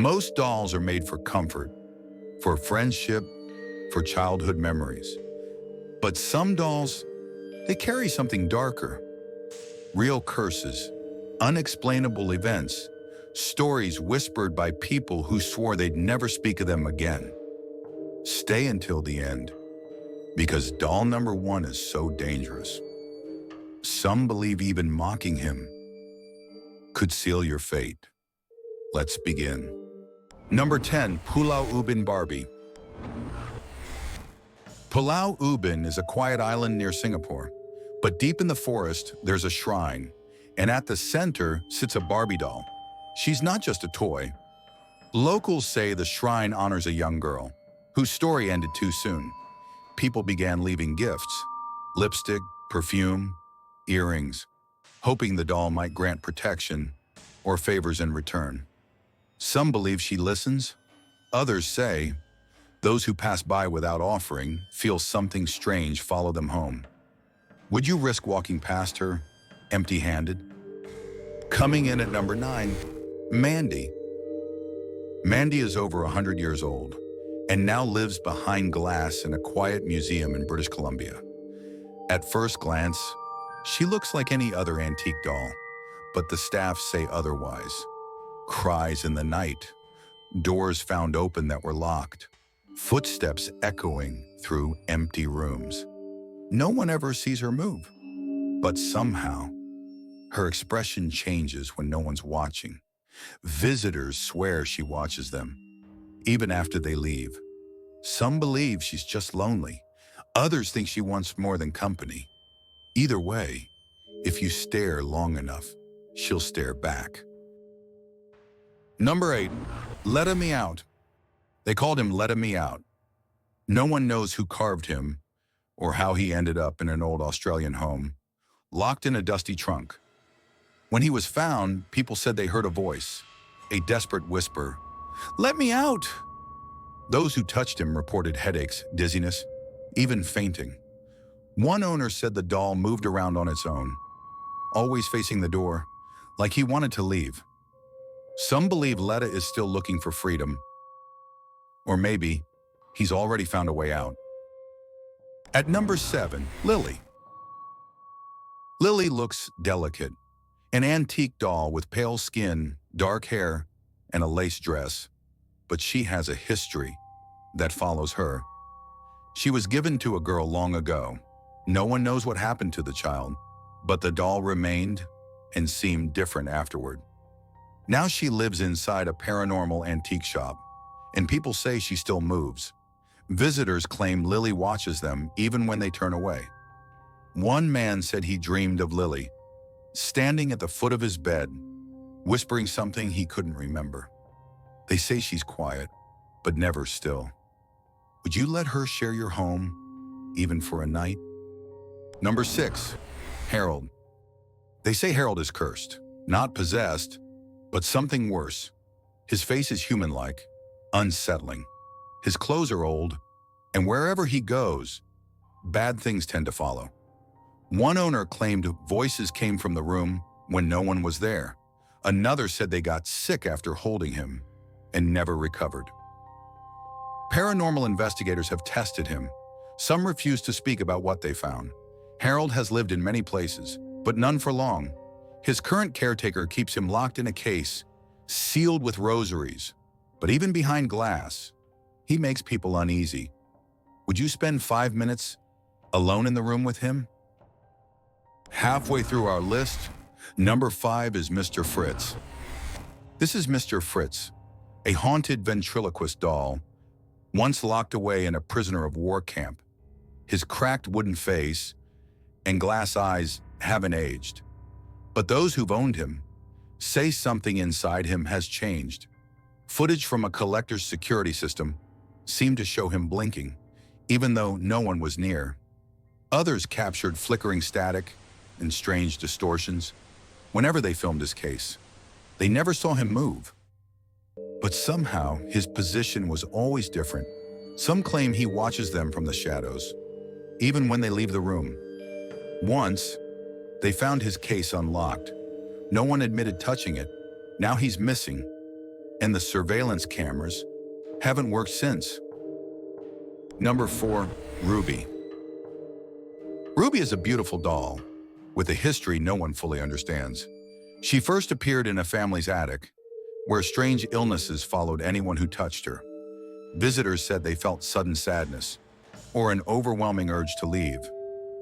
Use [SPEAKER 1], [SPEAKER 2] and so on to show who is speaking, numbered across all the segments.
[SPEAKER 1] Most dolls are made for comfort, for friendship, for childhood memories. But some dolls, they carry something darker. Real curses, unexplainable events, stories whispered by people who swore they'd never speak of them again. Stay until the end, because doll number 1 is so dangerous. Some believe even mocking him could seal your fate. Let's begin. Number 10, Pulau Ubin Barbie. Pulau Ubin is a quiet island near Singapore, but deep in the forest, there's a shrine, and at the center sits a Barbie doll. She's not just a toy. Locals say the shrine honors a young girl whose story ended too soon. People began leaving gifts, lipstick, perfume, earrings, hoping the doll might grant protection or favors in return. Some believe she listens. Others say those who pass by without offering feel something strange follow them home. Would you risk walking past her empty-handed? Coming in at number 9, Mandy. Mandy is over 100 years old and now lives behind glass in a quiet museum in British Columbia. At first glance, she looks like any other antique doll, but the staff say otherwise. Cries in the night, doors found open that were locked, footsteps echoing through empty rooms. No one ever sees her move, but somehow her expression changes when no one's watching. Visitors swear she watches them, even after they leave. Some believe she's just lonely. Others think she wants more than company. Either way, if you stare long enough, she'll stare back. Number 8, Letta Me Out. They called him Letta Me Out. No one knows who carved him or how he ended up in an old Australian home, locked in a dusty trunk. When he was found, people said they heard a voice, a desperate whisper, "Let me out!" Those who touched him reported headaches, dizziness, even fainting. One owner said the doll moved around on its own, always facing the door, like he wanted to leave. Some believe Letta is still looking for freedom, or maybe he's already found a way out. At number 7, Lily. Lily looks delicate, an antique doll with pale skin, dark hair, and a lace dress, but she has a history that follows her. She was given to a girl long ago. No one knows what happened to the child, but the doll remained and seemed different afterward. Now she lives inside a paranormal antique shop, and people say she still moves. Visitors claim Lily watches them even when they turn away. One man said he dreamed of Lily, standing at the foot of his bed, whispering something he couldn't remember. They say she's quiet, but never still. Would you let her share your home, even for a night? Number 6, Harold. They say Harold is cursed, not possessed, but something worse. His face is human-like, unsettling. His clothes are old, and wherever he goes, bad things tend to follow. One owner claimed voices came from the room when no one was there. Another said they got sick after holding him and never recovered. Paranormal investigators have tested him. Some refuse to speak about what they found. Harold has lived in many places, but none for long. His current caretaker keeps him locked in a case, sealed with rosaries. But even behind glass, he makes people uneasy. Would you spend 5 minutes alone in the room with him? Halfway through our list, number 5 is Mr. Fritz. This is Mr. Fritz, a haunted ventriloquist doll, once locked away in a prisoner of war camp. His cracked wooden face and glass eyes haven't aged. But those who've owned him say something inside him has changed. Footage from a collector's security system seemed to show him blinking, even though no one was near. Others captured flickering static and strange distortions whenever they filmed his case. They never saw him move. But somehow, his position was always different. Some claim he watches them from the shadows, even when they leave the room. Once, they found his case unlocked. No one admitted touching it. Now he's missing, and the surveillance cameras haven't worked since. Number 4, Ruby. Ruby is a beautiful doll with a history no one fully understands. She first appeared in a family's attic, where strange illnesses followed anyone who touched her. Visitors said they felt sudden sadness or an overwhelming urge to leave.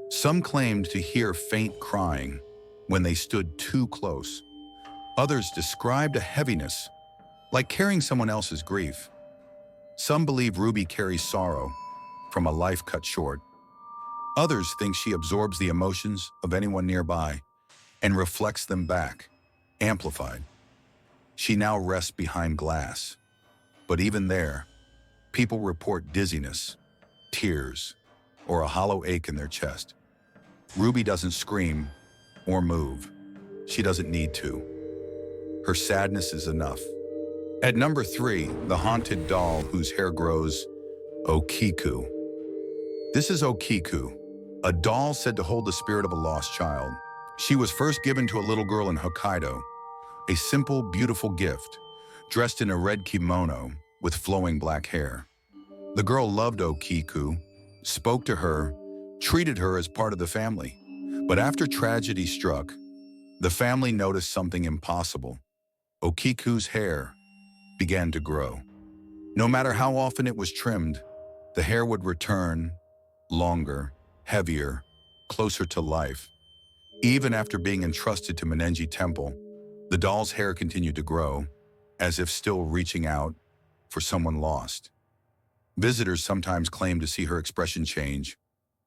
[SPEAKER 1] Some claimed to hear faint crying when they stood too close. Others described a heaviness, like carrying someone else's grief. Some believe Ruby carries sorrow from a life cut short. Others think she absorbs the emotions of anyone nearby and reflects them back, amplified. She now rests behind glass. But even there, people report dizziness, tears, or a hollow ache in their chest. Ruby doesn't scream or move. She doesn't need to. Her sadness is enough. At number 3, the haunted doll whose hair grows, Okiku. This is Okiku, a doll said to hold the spirit of a lost child. She was first given to a little girl in Hokkaido, a simple, beautiful gift, dressed in a red kimono with flowing black hair. The girl loved Okiku, spoke to her, treated her as part of the family. But after tragedy struck, the family noticed something impossible. Okiku's hair began to grow. No matter how often it was trimmed, the hair would return, longer, heavier, closer to life. Even after being entrusted to Manenji Temple, the doll's hair continued to grow, as if still reaching out for someone lost. Visitors sometimes claim to see her expression change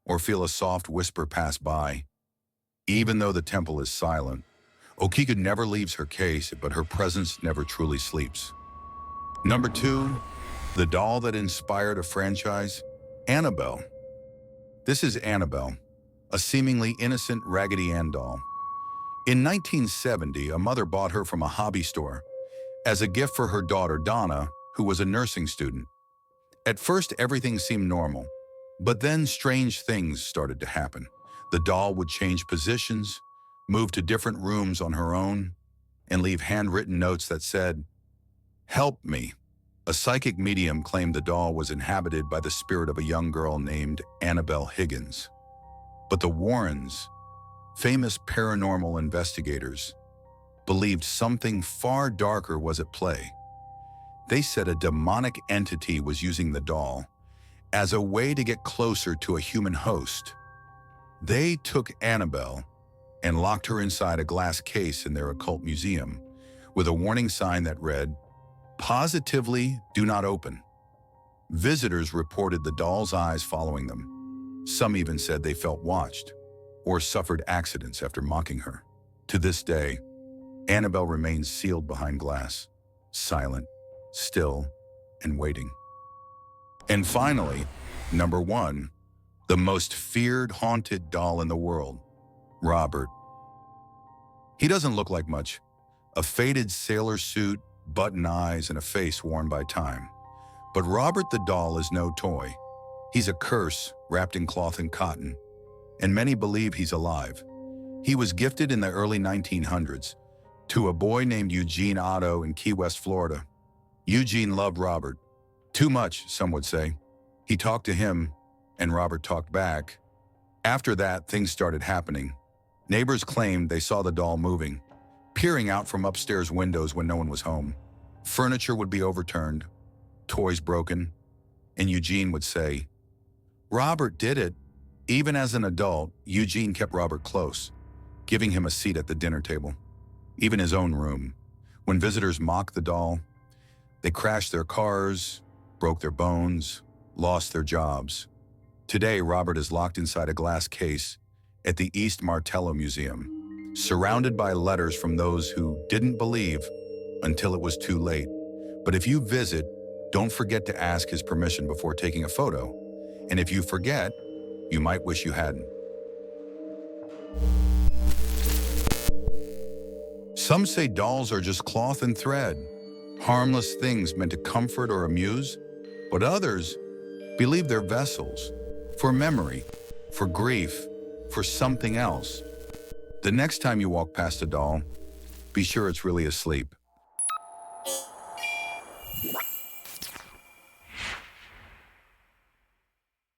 [SPEAKER 1] or feel a soft whisper pass by. Even though the temple is silent, Okiku never leaves her case, but her presence never truly sleeps. Number 2, the doll that inspired a franchise, Annabelle. This is Annabelle, a seemingly innocent Raggedy Ann doll. In 1970, a mother bought her from a hobby store as a gift for her daughter Donna, who was a nursing student. At first, everything seemed normal, but then strange things started to happen. The doll would change positions, move to different rooms on her own, and leave handwritten notes that said, "Help me." A psychic medium claimed the doll was inhabited by the spirit of a young girl named Annabelle Higgins. But the Warrens, famous paranormal investigators, believed something far darker was at play. They said a demonic entity was using the doll as a way to get closer to a human host. They took Annabelle and locked her inside a glass case in their occult museum with a warning sign that read, "Positively do not open." Visitors reported the doll's eyes following them. Some even said they felt watched or suffered accidents after mocking her. To this day, Annabelle remains sealed behind glass, silent, still, and waiting. And finally, number 1, the most feared haunted doll in the world, Robert. He doesn't look like much. A faded sailor suit, button eyes, and a face worn by time. But Robert the doll is no toy. He's a curse wrapped in cloth and cotton, and many believe he's alive. He was gifted in the early 1900s to a boy named Eugene Otto in Key West, Florida. Eugene loved Robert. Too much, some would say. He talked to him, and Robert talked back. After that, things started happening. Neighbors claimed they saw the doll moving, peering out from upstairs windows when no one was home. Furniture would be overturned, toys broken, and Eugene would say, "Robert did it." Even as an adult, Eugene kept Robert close, giving him a seat at the dinner table, even his own room. When visitors mocked the doll, they crashed their cars, broke their bones, lost their jobs. Today, Robert is locked inside a glass case at the East Martello Museum, surrounded by letters from those who didn't believe until it was too late. But if you visit, don't forget to ask his permission before taking a photo. And if you forget, you might wish you hadn't. Some say dolls are just cloth and thread, harmless things meant to comfort or amuse, but others believe they're vessels for memory, for grief, for something else. The next time you walk past a doll, be sure it's really asleep.